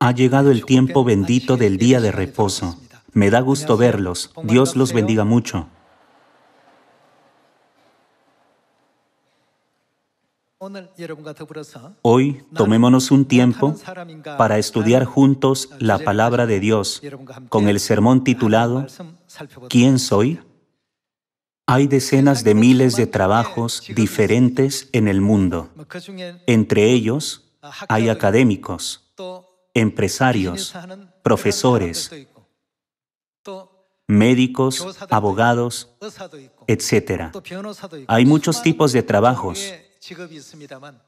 Ha llegado el tiempo bendito del día de reposo. Me da gusto verlos. Dios los bendiga mucho. Hoy tomémonos un tiempo para estudiar juntos la palabra de Dios con el sermón titulado ¿Quién soy? Hay decenas de miles de trabajos diferentes en el mundo. Entre ellos hay académicos, empresarios, profesores, médicos, abogados, etc. Hay muchos tipos de trabajos.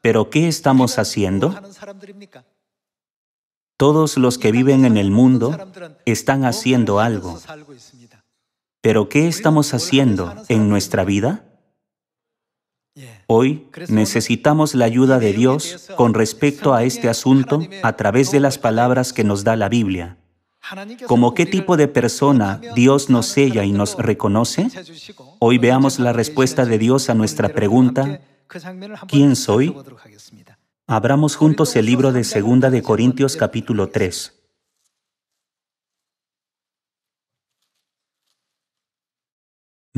¿Pero qué estamos haciendo? Todos los que viven en el mundo están haciendo algo. ¿Pero qué estamos haciendo en nuestra vida? Hoy necesitamos la ayuda de Dios con respecto a este asunto a través de las palabras que nos da la Biblia. ¿Cómo qué tipo de persona Dios nos sella y nos reconoce? Hoy veamos la respuesta de Dios a nuestra pregunta, ¿quién soy? Abramos juntos el libro de 2 de Corintios capítulo 3.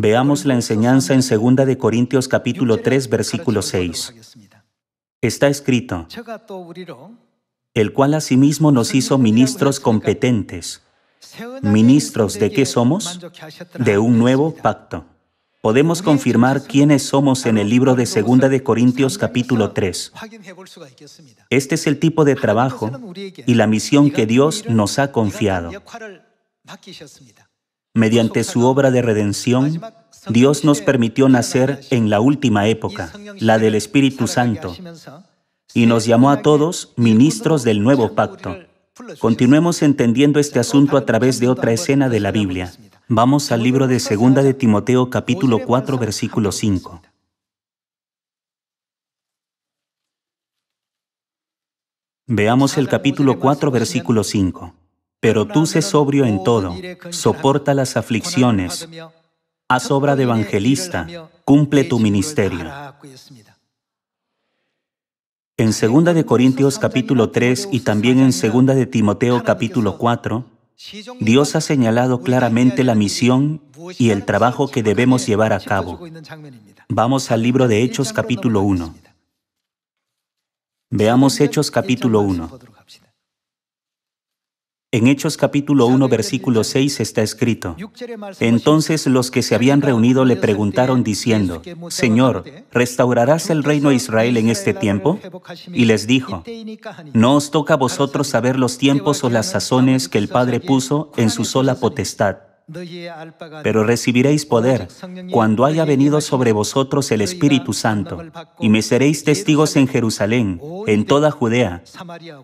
Veamos la enseñanza en 2 de Corintios capítulo 3, versículo 6. Está escrito, el cual asimismo nos hizo ministros competentes. ¿Ministros de qué somos? De un nuevo pacto. Podemos confirmar quiénes somos en el libro de 2 de Corintios capítulo 3. Este es el tipo de trabajo y la misión que Dios nos ha confiado. Mediante su obra de redención, Dios nos permitió nacer en la última época, la del Espíritu Santo, y nos llamó a todos ministros del nuevo pacto. Continuemos entendiendo este asunto a través de otra escena de la Biblia. Vamos al libro de 2 de Timoteo capítulo 4, versículo 5. Veamos el capítulo 4, versículo 5. Pero tú sé sobrio en todo, soporta las aflicciones, haz obra de evangelista, cumple tu ministerio. En 2 de Corintios capítulo 3 y también en 2 de Timoteo capítulo 4, Dios ha señalado claramente la misión y el trabajo que debemos llevar a cabo. Vamos al libro de Hechos capítulo 1. Veamos Hechos capítulo 1. En Hechos capítulo 1, versículo 6 está escrito, entonces los que se habían reunido le preguntaron diciendo, Señor, ¿restaurarás el reino de Israel en este tiempo? Y les dijo, no os toca a vosotros saber los tiempos o las sazones que el Padre puso en su sola potestad. Pero recibiréis poder cuando haya venido sobre vosotros el Espíritu Santo, y me seréis testigos en Jerusalén, en toda Judea,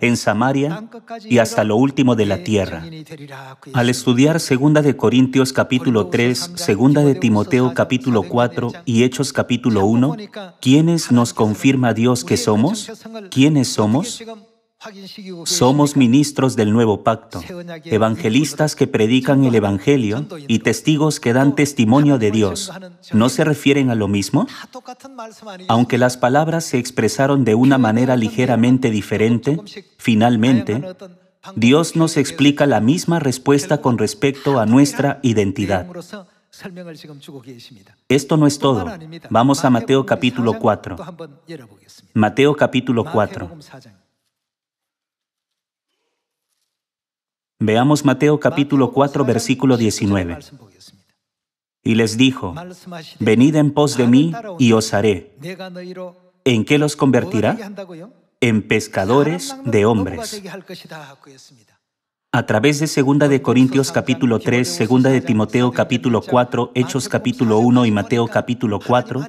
en Samaria y hasta lo último de la tierra. Al estudiar 2 de Corintios capítulo 3, 2 de Timoteo capítulo 4 y Hechos capítulo 1, ¿quiénes nos confirma Dios que somos? ¿Quiénes somos? Somos ministros del nuevo pacto, evangelistas que predican el Evangelio y testigos que dan testimonio de Dios. ¿No se refieren a lo mismo? Aunque las palabras se expresaron de una manera ligeramente diferente, finalmente, Dios nos explica la misma respuesta con respecto a nuestra identidad. Esto no es todo. Vamos a Mateo capítulo 4. Mateo capítulo 4. Veamos Mateo capítulo 4, versículo 19. Y les dijo, venid en pos de mí y os haré. ¿En qué los convertirá? En pescadores de hombres. A través de 2 de Corintios capítulo 3, 2 de Timoteo capítulo 4, Hechos capítulo 1 y Mateo capítulo 4,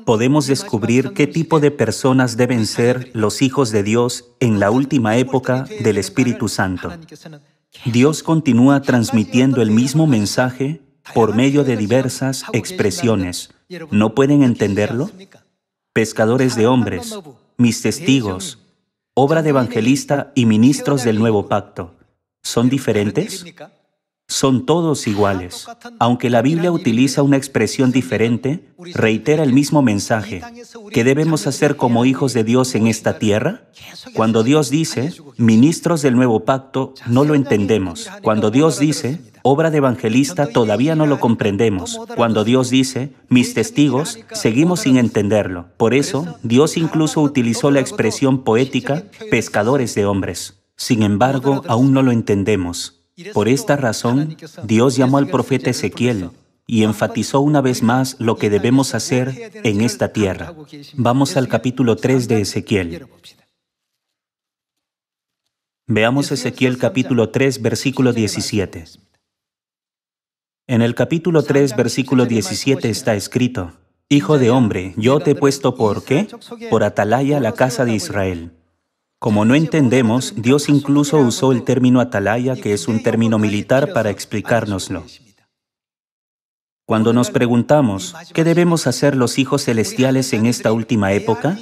podemos descubrir qué tipo de personas deben ser los hijos de Dios en la última época del Espíritu Santo. Dios continúa transmitiendo el mismo mensaje por medio de diversas expresiones. ¿No pueden entenderlo? Pescadores de hombres, mis testigos, obra de evangelista y ministros del nuevo pacto. ¿Son diferentes? Son todos iguales. Aunque la Biblia utiliza una expresión diferente, reitera el mismo mensaje. ¿Qué debemos hacer como hijos de Dios en esta tierra? Cuando Dios dice, ministros del nuevo pacto, no lo entendemos. Cuando Dios dice, obra de evangelista, todavía no lo comprendemos. Cuando Dios dice, mis testigos, seguimos sin entenderlo. Por eso, Dios incluso utilizó la expresión poética, pescadores de hombres. Sin embargo, aún no lo entendemos. Por esta razón, Dios llamó al profeta Ezequiel y enfatizó una vez más lo que debemos hacer en esta tierra. Vamos al capítulo 3 de Ezequiel. Veamos Ezequiel capítulo 3, versículo 17. En el capítulo 3, versículo 17 está escrito, Hijo de hombre, yo te he puesto ¿por qué? Por atalaya a la casa de Israel. Como no entendemos, Dios incluso usó el término atalaya, que es un término militar, para explicárnoslo. Cuando nos preguntamos, ¿qué debemos hacer los hijos celestiales en esta última época?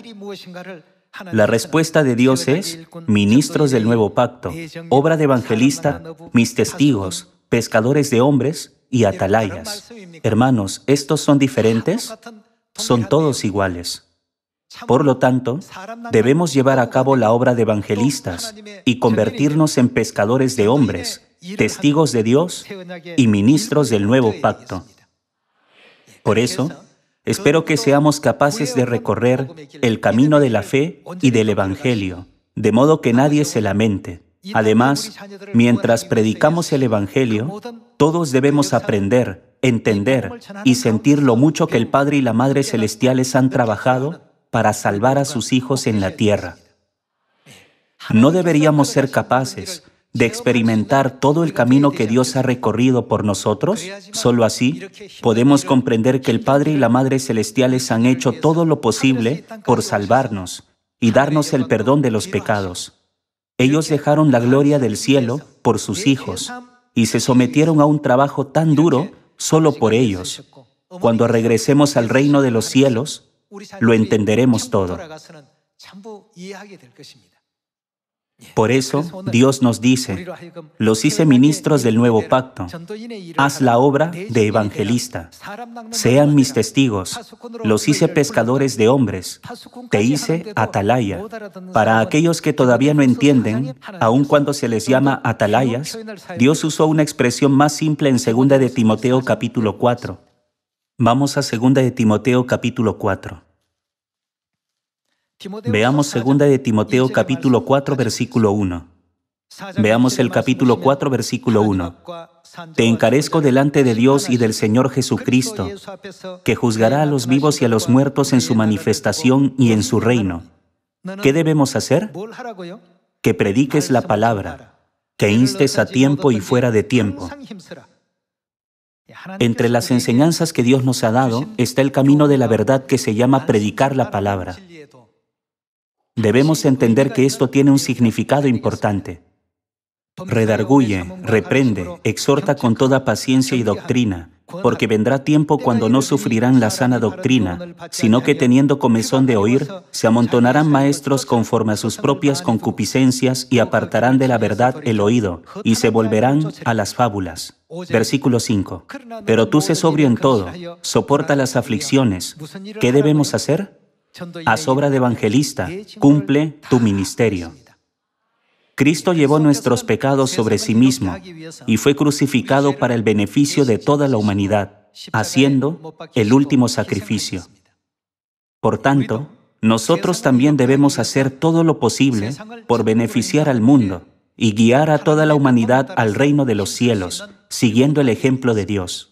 La respuesta de Dios es, ministros del nuevo pacto, obra de evangelista, mis testigos, pescadores de hombres y atalayas. Hermanos, ¿estos son diferentes? Son todos iguales. Por lo tanto, debemos llevar a cabo la obra de evangelistas y convertirnos en pescadores de hombres, testigos de Dios y ministros del nuevo pacto. Por eso, espero que seamos capaces de recorrer el camino de la fe y del Evangelio, de modo que nadie se lamente. Además, mientras predicamos el Evangelio, todos debemos aprender, entender y sentir lo mucho que el Padre y la Madre Celestiales han trabajado para salvar a sus hijos en la tierra. ¿No deberíamos ser capaces de experimentar todo el camino que Dios ha recorrido por nosotros? Solo así podemos comprender que el Padre y la Madre Celestiales han hecho todo lo posible por salvarnos y darnos el perdón de los pecados. Ellos dejaron la gloria del cielo por sus hijos y se sometieron a un trabajo tan duro solo por ellos. Cuando regresemos al reino de los cielos, lo entenderemos todo. Por eso, Dios nos dice, los hice ministros del nuevo pacto. Haz la obra de evangelista. Sean mis testigos. Los hice pescadores de hombres. Te hice atalaya. Para aquellos que todavía no entienden, aun cuando se les llama atalayas, Dios usó una expresión más simple en 2 de Timoteo capítulo 4. Vamos a 2 de Timoteo capítulo 4. Veamos 2 de Timoteo capítulo 4 versículo 1. Veamos el capítulo 4 versículo 1. Te encarezco delante de Dios y del Señor Jesucristo, que juzgará a los vivos y a los muertos en su manifestación y en su reino. ¿Qué debemos hacer? Que prediques la palabra, que instes a tiempo y fuera de tiempo. Entre las enseñanzas que Dios nos ha dado está el camino de la verdad que se llama predicar la palabra. Debemos entender que esto tiene un significado importante. Redarguye, reprende, exhorta con toda paciencia y doctrina, porque vendrá tiempo cuando no sufrirán la sana doctrina, sino que teniendo comezón de oír, se amontonarán maestros conforme a sus propias concupiscencias y apartarán de la verdad el oído, y se volverán a las fábulas. Versículo 5. Pero tú sé sobrio en todo, soporta las aflicciones. ¿Qué debemos hacer? Haz obra de evangelista, cumple tu ministerio. Cristo llevó nuestros pecados sobre sí mismo y fue crucificado para el beneficio de toda la humanidad, haciendo el último sacrificio. Por tanto, nosotros también debemos hacer todo lo posible por beneficiar al mundo y guiar a toda la humanidad al reino de los cielos, siguiendo el ejemplo de Dios.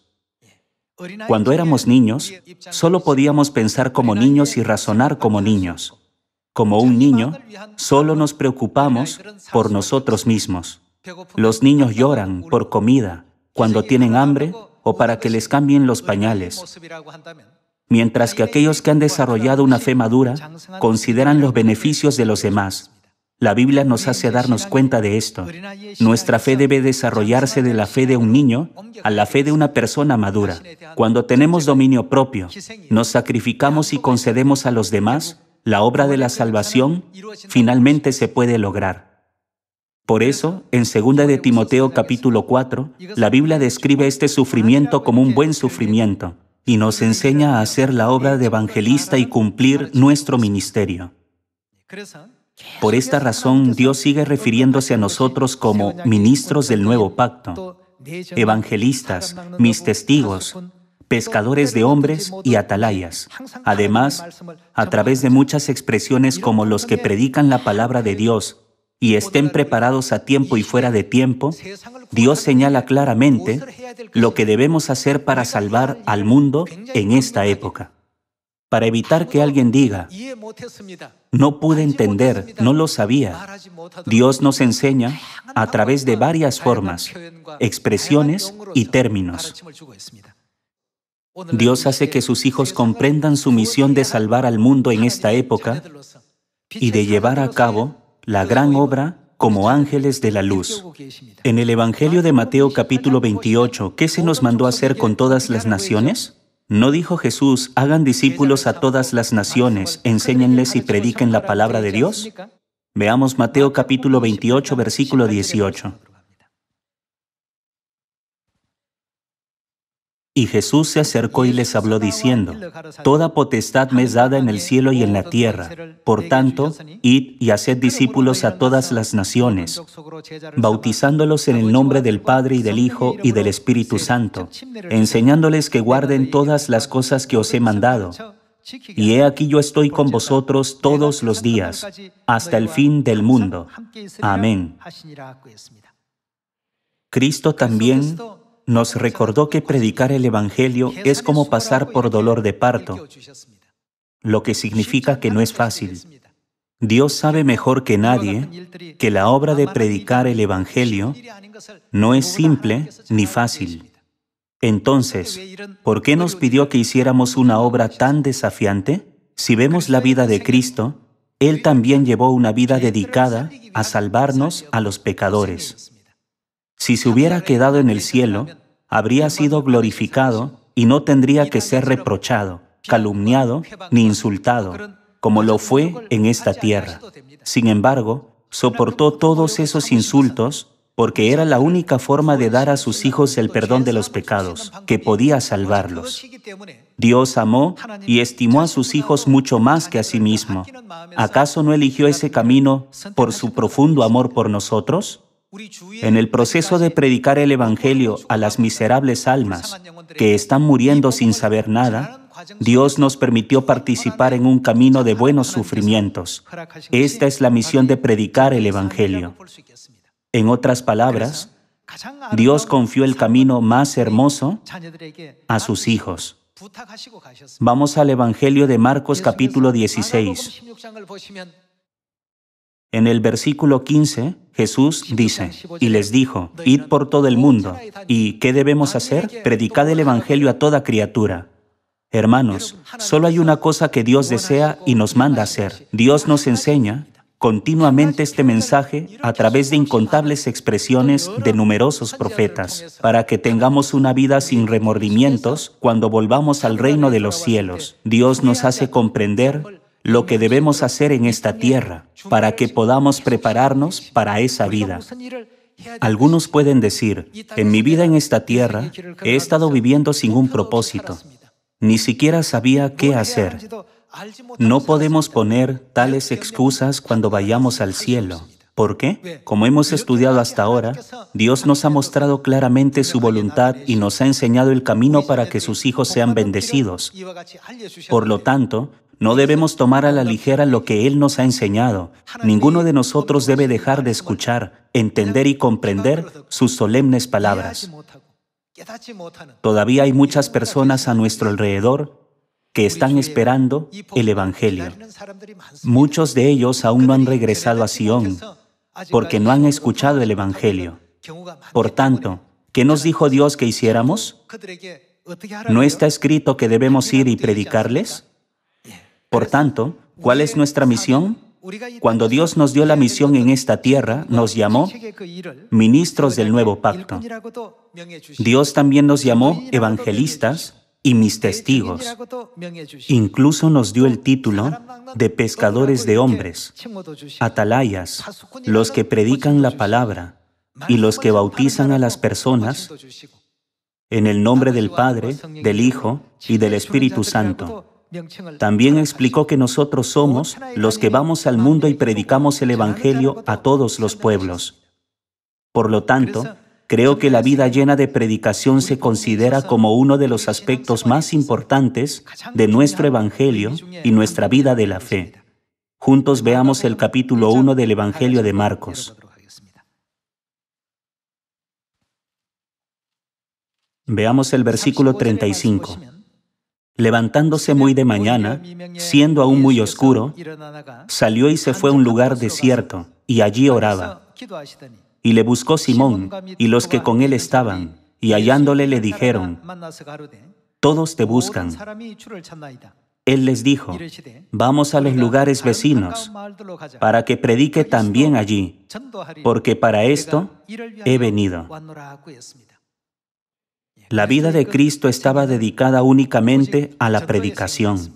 Cuando éramos niños, solo podíamos pensar como niños y razonar como niños. Como un niño, solo nos preocupamos por nosotros mismos. Los niños lloran por comida, cuando tienen hambre o para que les cambien los pañales. Mientras que aquellos que han desarrollado una fe madura consideran los beneficios de los demás. La Biblia nos hace darnos cuenta de esto. Nuestra fe debe desarrollarse de la fe de un niño a la fe de una persona madura. Cuando tenemos dominio propio, nos sacrificamos y concedemos a los demás, la obra de la salvación finalmente se puede lograr. Por eso, en 2 de Timoteo capítulo 4, la Biblia describe este sufrimiento como un buen sufrimiento y nos enseña a hacer la obra de evangelista y cumplir nuestro ministerio. Por esta razón, Dios sigue refiriéndose a nosotros como ministros del nuevo pacto, evangelistas, mis testigos, pescadores de hombres y atalayas. Además, a través de muchas expresiones como los que predican la palabra de Dios y estén preparados a tiempo y fuera de tiempo, Dios señala claramente lo que debemos hacer para salvar al mundo en esta época. Para evitar que alguien diga, no pude entender, no lo sabía, Dios nos enseña a través de varias formas, expresiones y términos. Dios hace que sus hijos comprendan su misión de salvar al mundo en esta época y de llevar a cabo la gran obra como ángeles de la luz. En el Evangelio de Mateo capítulo 28, ¿qué se nos mandó hacer con todas las naciones? ¿No dijo Jesús, hagan discípulos a todas las naciones, enséñenles y prediquen la palabra de Dios? Veamos Mateo capítulo 28, versículo 18. Y Jesús se acercó y les habló diciendo, toda potestad me es dada en el cielo y en la tierra. Por tanto, id y haced discípulos a todas las naciones, bautizándolos en el nombre del Padre y del Hijo y del Espíritu Santo, enseñándoles que guarden todas las cosas que os he mandado. Y he aquí yo estoy con vosotros todos los días, hasta el fin del mundo. Amén. Cristo también nos recordó que predicar el Evangelio es como pasar por dolor de parto, lo que significa que no es fácil. Dios sabe mejor que nadie que la obra de predicar el Evangelio no es simple ni fácil. Entonces, ¿por qué nos pidió que hiciéramos una obra tan desafiante? Si vemos la vida de Cristo, Él también llevó una vida dedicada a salvarnos a los pecadores. Si se hubiera quedado en el cielo, habría sido glorificado y no tendría que ser reprochado, calumniado ni insultado, como lo fue en esta tierra. Sin embargo, soportó todos esos insultos porque era la única forma de dar a sus hijos el perdón de los pecados, que podía salvarlos. Dios amó y estimó a sus hijos mucho más que a sí mismo. ¿Acaso no eligió ese camino por su profundo amor por nosotros? En el proceso de predicar el Evangelio a las miserables almas que están muriendo sin saber nada, Dios nos permitió participar en un camino de buenos sufrimientos. Esta es la misión de predicar el Evangelio. En otras palabras, Dios confió el camino más hermoso a sus hijos. Vamos al Evangelio de Marcos capítulo 16. En el versículo 15, Jesús dice, y les dijo, id por todo el mundo. ¿Y qué debemos hacer? Predicad el Evangelio a toda criatura. Hermanos, solo hay una cosa que Dios desea y nos manda hacer. Dios nos enseña continuamente este mensaje a través de incontables expresiones de numerosos profetas, para que tengamos una vida sin remordimientos cuando volvamos al reino de los cielos. Dios nos hace comprender lo que debemos hacer en esta tierra, para que podamos prepararnos para esa vida. Algunos pueden decir, en mi vida en esta tierra he estado viviendo sin un propósito. Ni siquiera sabía qué hacer. No podemos poner tales excusas cuando vayamos al cielo. ¿Por qué? Como hemos estudiado hasta ahora, Dios nos ha mostrado claramente su voluntad y nos ha enseñado el camino para que sus hijos sean bendecidos. Por lo tanto, no debemos tomar a la ligera lo que Él nos ha enseñado. Ninguno de nosotros debe dejar de escuchar, entender y comprender sus solemnes palabras. Todavía hay muchas personas a nuestro alrededor que están esperando el Evangelio. Muchos de ellos aún no han regresado a Sion, porque no han escuchado el Evangelio. Por tanto, ¿qué nos dijo Dios que hiciéramos? ¿No está escrito que debemos ir y predicarles? Por tanto, ¿cuál es nuestra misión? Cuando Dios nos dio la misión en esta tierra, nos llamó ministros del nuevo pacto. Dios también nos llamó evangelistas y mis testigos. Incluso nos dio el título de pescadores de hombres, atalayas, los que predican la palabra y los que bautizan a las personas en el nombre del Padre, del Hijo y del Espíritu Santo. También explicó que nosotros somos los que vamos al mundo y predicamos el Evangelio a todos los pueblos. Por lo tanto, creo que la vida llena de predicación se considera como uno de los aspectos más importantes de nuestro Evangelio y nuestra vida de la fe. Juntos veamos el capítulo 1 del Evangelio de Marcos. Veamos el versículo 35. Levantándose muy de mañana, siendo aún muy oscuro, salió y se fue a un lugar desierto, y allí oraba. Y le buscó Simón y los que con él estaban, y hallándole le dijeron: todos te buscan. Él les dijo: vamos a los lugares vecinos, para que predique también allí, porque para esto he venido. La vida de Cristo estaba dedicada únicamente a la predicación.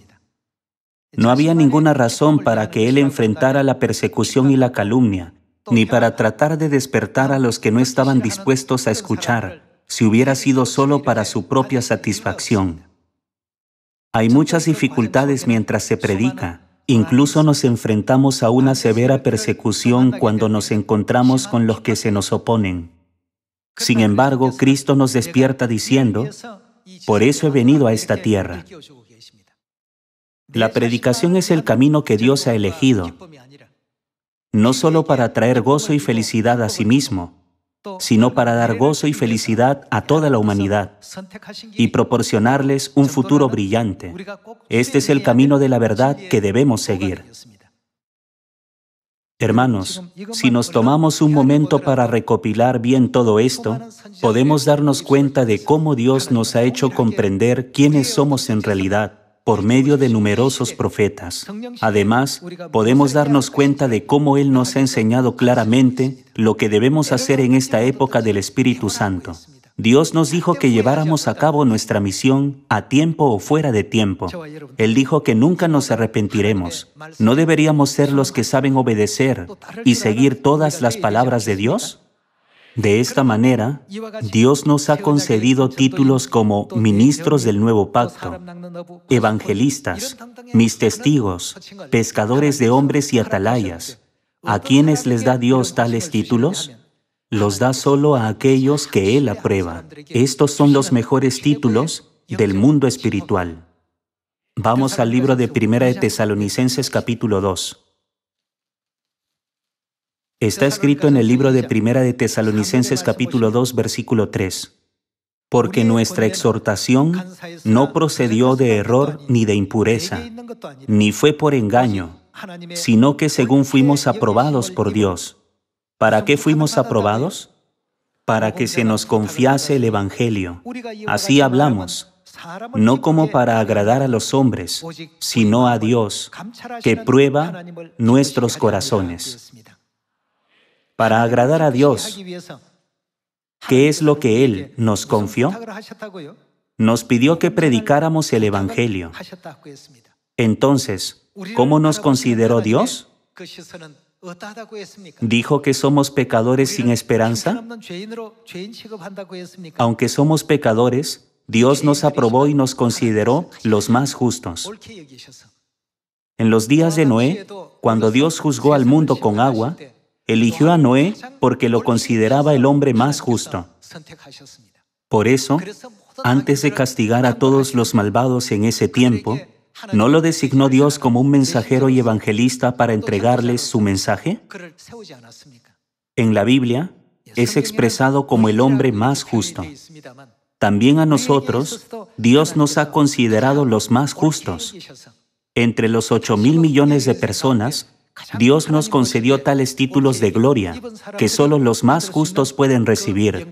No había ninguna razón para que Él enfrentara la persecución y la calumnia, ni para tratar de despertar a los que no estaban dispuestos a escuchar, si hubiera sido solo para su propia satisfacción. Hay muchas dificultades mientras se predica. Incluso nos enfrentamos a una severa persecución cuando nos encontramos con los que se nos oponen. Sin embargo, Cristo nos despierta diciendo: por eso he venido a esta tierra. La predicación es el camino que Dios ha elegido, no solo para traer gozo y felicidad a sí mismo, sino para dar gozo y felicidad a toda la humanidad y proporcionarles un futuro brillante. Este es el camino de la verdad que debemos seguir. Hermanos, si nos tomamos un momento para recopilar bien todo esto, podemos darnos cuenta de cómo Dios nos ha hecho comprender quiénes somos en realidad por medio de numerosos profetas. Además, podemos darnos cuenta de cómo Él nos ha enseñado claramente lo que debemos hacer en esta época del Espíritu Santo. Dios nos dijo que lleváramos a cabo nuestra misión a tiempo o fuera de tiempo. Él dijo que nunca nos arrepentiremos. ¿No deberíamos ser los que saben obedecer y seguir todas las palabras de Dios? De esta manera, Dios nos ha concedido títulos como ministros del nuevo pacto, evangelistas, mis testigos, pescadores de hombres y atalayas. ¿A quiénes les da Dios tales títulos? Los da solo a aquellos que Él aprueba. Estos son los mejores títulos del mundo espiritual. Vamos al libro de Primera de Tesalonicenses capítulo 2. Está escrito en el libro de Primera de Tesalonicenses capítulo 2, versículo 3. Porque nuestra exhortación no procedió de error ni de impureza, ni fue por engaño, sino que según fuimos aprobados por Dios. ¿Para qué fuimos aprobados? Para que se nos confiase el Evangelio. Así hablamos, no como para agradar a los hombres, sino a Dios, que prueba nuestros corazones. Para agradar a Dios, ¿qué es lo que Él nos confió? Nos pidió que predicáramos el Evangelio. Entonces, ¿cómo nos consideró Dios? ¿Dijo que somos pecadores sin esperanza? Aunque somos pecadores, Dios nos aprobó y nos consideró los más justos. En los días de Noé, cuando Dios juzgó al mundo con agua, eligió a Noé porque lo consideraba el hombre más justo. Por eso, antes de castigar a todos los malvados en ese tiempo, ¿no lo designó Dios como un mensajero y evangelista para entregarles su mensaje? En la Biblia, es expresado como el hombre más justo. También a nosotros, Dios nos ha considerado los más justos. Entre los 8,000 millones de personas, Dios nos concedió tales títulos de gloria que solo los más justos pueden recibir: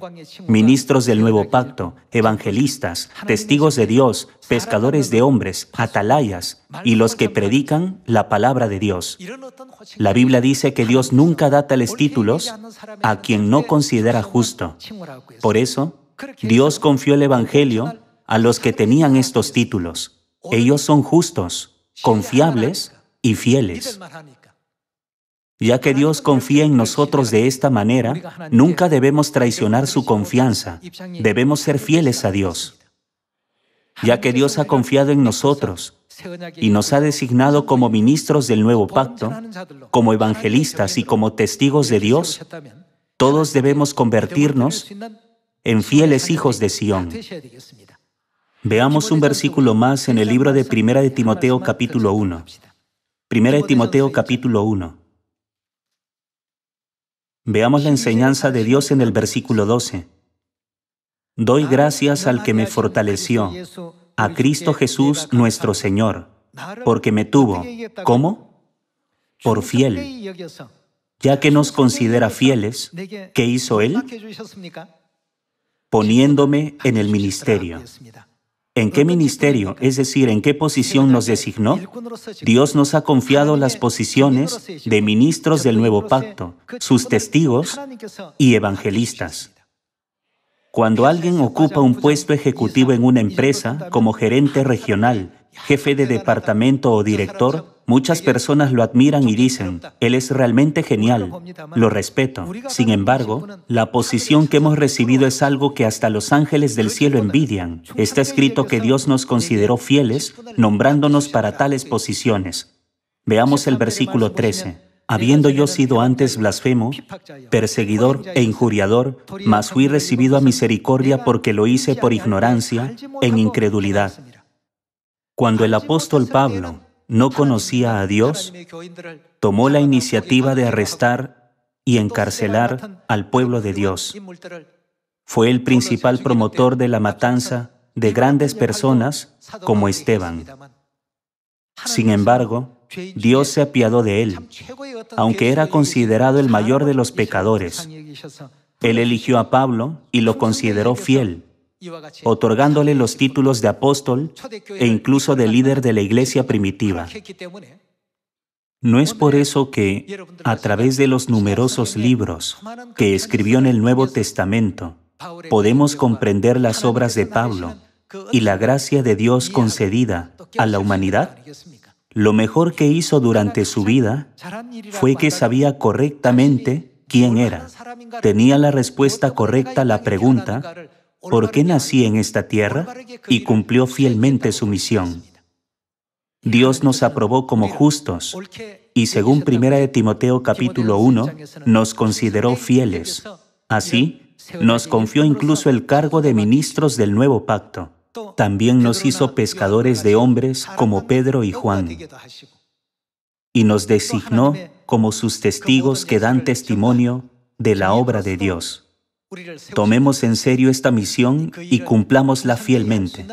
ministros del nuevo pacto, evangelistas, testigos de Dios, pescadores de hombres, atalayas y los que predican la palabra de Dios. La Biblia dice que Dios nunca da tales títulos a quien no considera justo. Por eso, Dios confió el Evangelio a los que tenían estos títulos. Ellos son justos, confiables y fieles. Ya que Dios confía en nosotros de esta manera, nunca debemos traicionar su confianza. Debemos ser fieles a Dios. Ya que Dios ha confiado en nosotros y nos ha designado como ministros del nuevo pacto, como evangelistas y como testigos de Dios, todos debemos convertirnos en fieles hijos de Sión. Veamos un versículo más en el libro de 1 de Timoteo capítulo 1. 1 de Timoteo capítulo 1. Veamos la enseñanza de Dios en el versículo 12. Doy gracias al que me fortaleció, a Cristo Jesús nuestro Señor, porque me tuvo, ¿cómo? Por fiel. Ya que nos considera fieles, ¿qué hizo Él? Poniéndome en el ministerio. ¿En qué ministerio, es decir, en qué posición nos designó? Dios nos ha confiado las posiciones de ministros del nuevo pacto, sus testigos y evangelistas. Cuando alguien ocupa un puesto ejecutivo en una empresa, como gerente regional, jefe de departamento o director, muchas personas lo admiran y dicen, él es realmente genial, lo respeto. Sin embargo, la posición que hemos recibido es algo que hasta los ángeles del cielo envidian. Está escrito que Dios nos consideró fieles, nombrándonos para tales posiciones. Veamos el versículo 13. Habiendo yo sido antes blasfemo, perseguidor e injuriador, mas fui recibido a misericordia porque lo hice por ignorancia, en incredulidad. Cuando el apóstol Pablo no conocía a Dios, tomó la iniciativa de arrestar y encarcelar al pueblo de Dios. Fue el principal promotor de la matanza de grandes personas como Esteban. Sin embargo, Dios se apiadó de él. Aunque era considerado el mayor de los pecadores, Él eligió a Pablo y lo consideró fiel, otorgándole los títulos de apóstol e incluso de líder de la iglesia primitiva. No es por eso que, a través de los numerosos libros que escribió en el Nuevo Testamento, podemos comprender las obras de Pablo y la gracia de Dios concedida a la humanidad. Lo mejor que hizo durante su vida fue que sabía correctamente quién era. Tenía la respuesta correcta a la pregunta, ¿por qué nací en esta tierra? Y cumplió fielmente su misión. Dios nos aprobó como justos y según 1 de Timoteo capítulo 1, nos consideró fieles. Así, nos confió incluso el cargo de ministros del nuevo pacto. También nos hizo pescadores de hombres como Pedro y Juan, y nos designó como sus testigos que dan testimonio de la obra de Dios. Tomemos en serio esta misión y cumplámosla fielmente.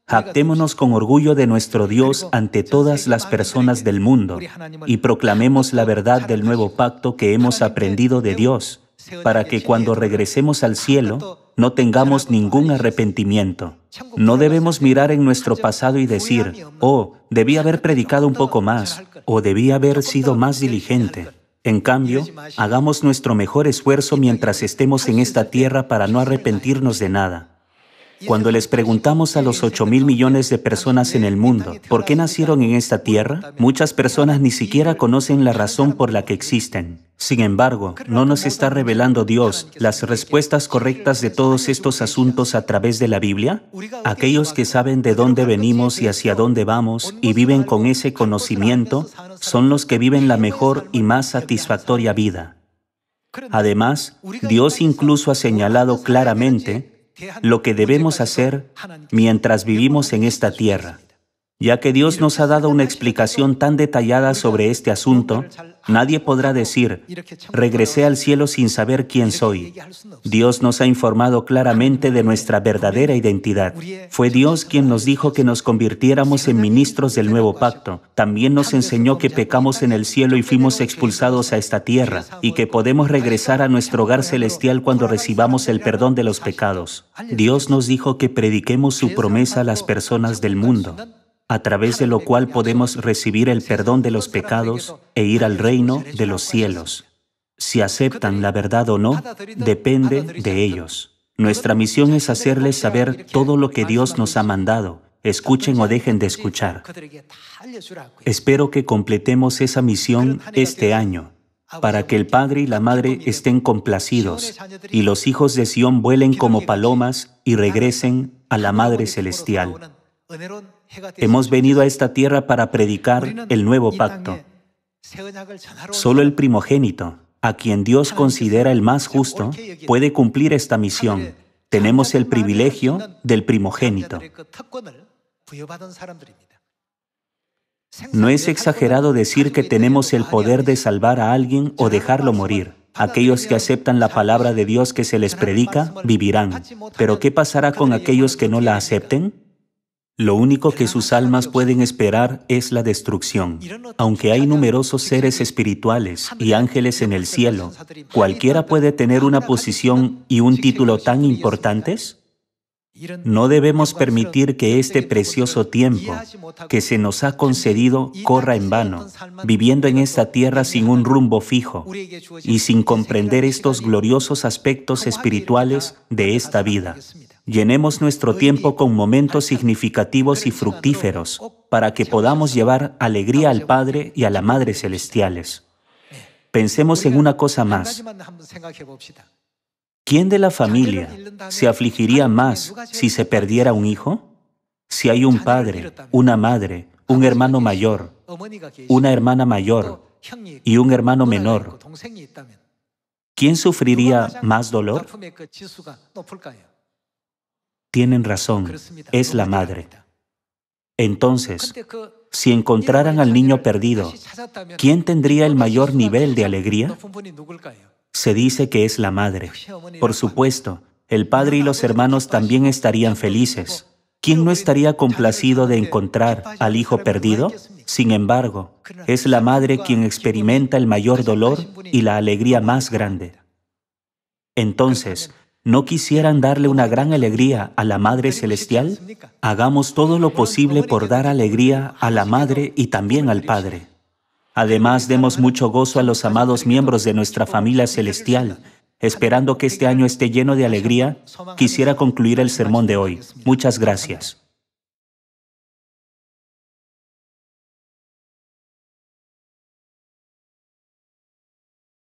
Jactémonos con orgullo de nuestro Dios ante todas las personas del mundo y proclamemos la verdad del nuevo pacto que hemos aprendido de Dios, para que cuando regresemos al cielo no tengamos ningún arrepentimiento. No debemos mirar en nuestro pasado y decir, oh, debí haber predicado un poco más, o debí haber sido más diligente. En cambio, hagamos nuestro mejor esfuerzo mientras estemos en esta tierra para no arrepentirnos de nada. Cuando les preguntamos a los 8.000 millones de personas en el mundo, ¿por qué nacieron en esta tierra? Muchas personas ni siquiera conocen la razón por la que existen. Sin embargo, ¿no nos está revelando Dios las respuestas correctas de todos estos asuntos a través de la Biblia? Aquellos que saben de dónde venimos y hacia dónde vamos y viven con ese conocimiento, son los que viven la mejor y más satisfactoria vida. Además, Dios incluso ha señalado claramente lo que debemos hacer mientras vivimos en esta tierra. Ya que Dios nos ha dado una explicación tan detallada sobre este asunto, nadie podrá decir, regresé al cielo sin saber quién soy. Dios nos ha informado claramente de nuestra verdadera identidad. Fue Dios quien nos dijo que nos convirtiéramos en ministros del nuevo pacto. También nos enseñó que pecamos en el cielo y fuimos expulsados a esta tierra, y que podemos regresar a nuestro hogar celestial cuando recibamos el perdón de los pecados. Dios nos dijo que prediquemos su promesa a las personas del mundo, a través de lo cual podemos recibir el perdón de los pecados e ir al reino de los cielos. Si aceptan la verdad o no, depende de ellos. Nuestra misión es hacerles saber todo lo que Dios nos ha mandado, escuchen o dejen de escuchar. Espero que completemos esa misión este año, para que el Padre y la Madre estén complacidos y los hijos de Sión vuelen como palomas y regresen a la Madre Celestial. Hemos venido a esta tierra para predicar el nuevo pacto. Solo el primogénito, a quien Dios considera el más justo, puede cumplir esta misión. Tenemos el privilegio del primogénito. No es exagerado decir que tenemos el poder de salvar a alguien o dejarlo morir. Aquellos que aceptan la palabra de Dios que se les predica, vivirán. Pero ¿qué pasará con aquellos que no la acepten? Lo único que sus almas pueden esperar es la destrucción. Aunque hay numerosos seres espirituales y ángeles en el cielo, ¿cualquiera puede tener una posición y un título tan importantes? No debemos permitir que este precioso tiempo que se nos ha concedido corra en vano, viviendo en esta tierra sin un rumbo fijo y sin comprender estos gloriosos aspectos espirituales de esta vida. Llenemos nuestro tiempo con momentos significativos y fructíferos para que podamos llevar alegría al Padre y a la Madre Celestiales. Pensemos en una cosa más. ¿Quién de la familia se afligiría más si se perdiera un hijo? Si hay un padre, una madre, un hermano mayor, una hermana mayor y un hermano menor, ¿quién sufriría más dolor? Tienen razón, es la madre. Entonces, si encontraran al niño perdido, ¿quién tendría el mayor nivel de alegría? Se dice que es la madre. Por supuesto, el padre y los hermanos también estarían felices. ¿Quién no estaría complacido de encontrar al hijo perdido? Sin embargo, es la madre quien experimenta el mayor dolor y la alegría más grande. Entonces, ¿no quisieran darle una gran alegría a la Madre Celestial? Hagamos todo lo posible por dar alegría a la Madre y también al Padre. Además, demos mucho gozo a los amados miembros de nuestra familia celestial. Esperando que este año esté lleno de alegría, quisiera concluir el sermón de hoy. Muchas gracias.